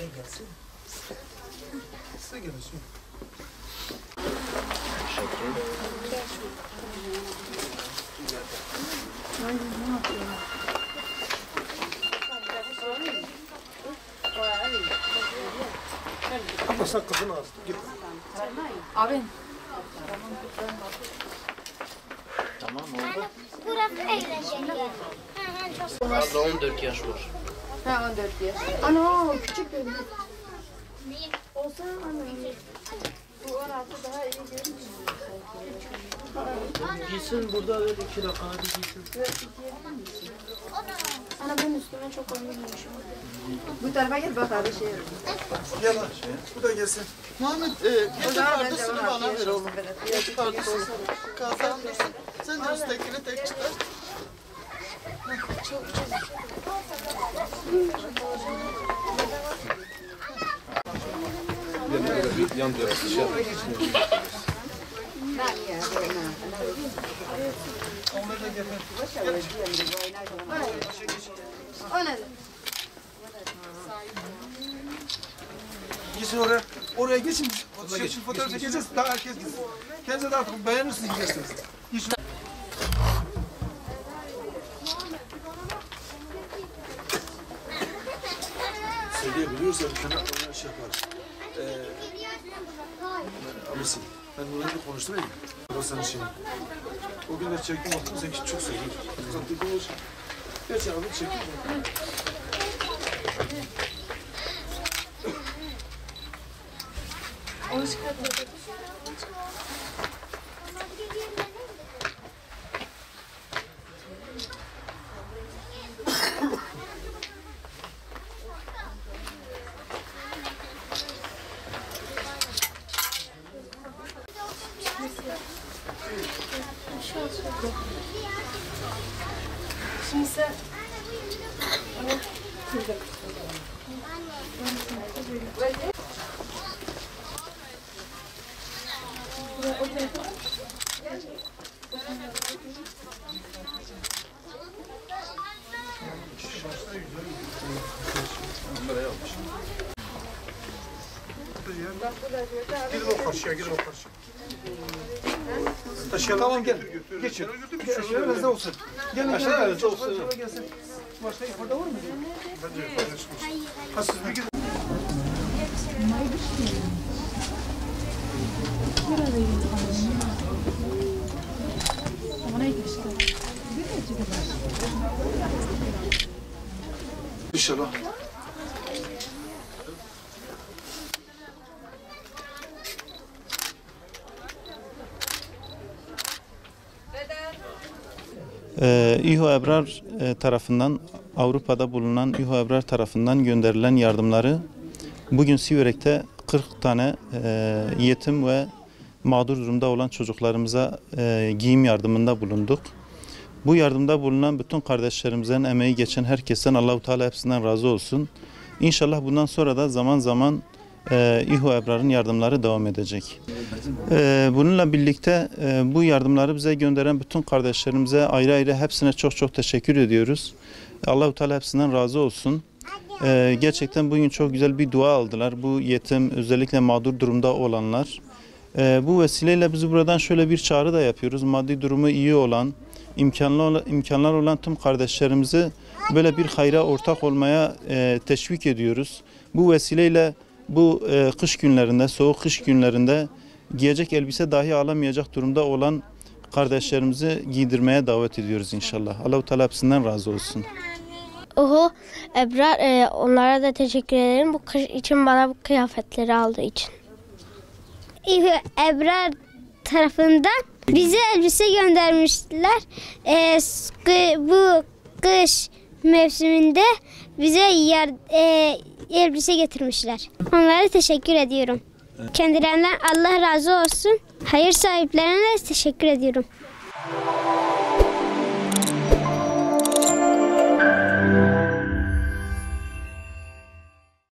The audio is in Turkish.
Sen gelsin. Size gelin. Ama sen kızını al. Git. Abi. Tamam oldu. Burası eğlenceli. Abla 14 yaş var. Ha 14 yaş. Ana küçük benim. Olsa ana. Bu 16 daha iyi görünüyor. Giysin burada öyle 2 dakika hadi giysin. Ana bunun üstüne çok oynuyormuşum. Bu tarafa gel bak abi şey. Gel lan. Bu da gelsin. Muhammed, gece pardesini bana ver oğlum. Gece pardesini. Kazandırsın. Sen de üsttekini tek çıkar. Yan dönüş. Onları da getir. O ne? Geçin oraya. Oraya geçin. Fotoğraf çekeceğiz. Daha herkes gitsin. Kendinize de artık beğenirsiniz gidersiniz. Geçin. Söyleyebiliyorsa bir tane ona şey yaparız. Abisi, ben burayı bir konuşturayım. O senin şeyin. O günler çektim attım, sen çok sevdin. Uzattık olur. Gerçi abi çektim. Onu çıkartmadık. Şimdi sen... Gidin o karşıya, gidin o karşıya. Taşıyalım. Tamam gel. Geçin. Şöyle bizde olsun. Gelin aşağıya bizde olsun. Şöyle gelsin. Başka ifade var mı? Bence paylaşmış. Ha siz bir gidin. İnşallah. İHO Ebrar tarafından, Avrupa'da bulunan İHO Ebrar tarafından gönderilen yardımları bugün Siverek'te 40 tane yetim ve mağdur durumda olan çocuklarımıza giyim yardımında bulunduk. Bu yardımda bulunan bütün kardeşlerimizden, emeği geçen herkesten Allah-u Teala hepsinden razı olsun. İnşallah bundan sonra da zaman zaman İHO Ebrar'ın yardımları devam edecek. Bununla birlikte bu yardımları bize gönderen bütün kardeşlerimize ayrı ayrı hepsine çok çok teşekkür ediyoruz. Allah-u Teala hepsinden razı olsun. Gerçekten bugün çok güzel bir dua aldılar. Bu yetim, özellikle mağdur durumda olanlar. Bu vesileyle biz buradan şöyle bir çağrı da yapıyoruz. Maddi durumu iyi olan, imkanlar olan tüm kardeşlerimizi böyle bir hayra ortak olmaya teşvik ediyoruz. Bu vesileyle bu kış günlerinde, soğuk kış günlerinde giyecek elbise dahi alamayacak durumda olan kardeşlerimizi giydirmeye davet ediyoruz inşallah. Allah-u Teala hepsinden razı olsun. Oho, Ebrar, onlara da teşekkür ederim bu kış için, bana bu kıyafetleri aldığı için. Ebrar tarafından bize elbise göndermişler. Bu kış mevsiminde bize elbise getirmişler. Onlara teşekkür ediyorum. Kendilerinden Allah razı olsun. Hayır sahiplerine de teşekkür ediyorum.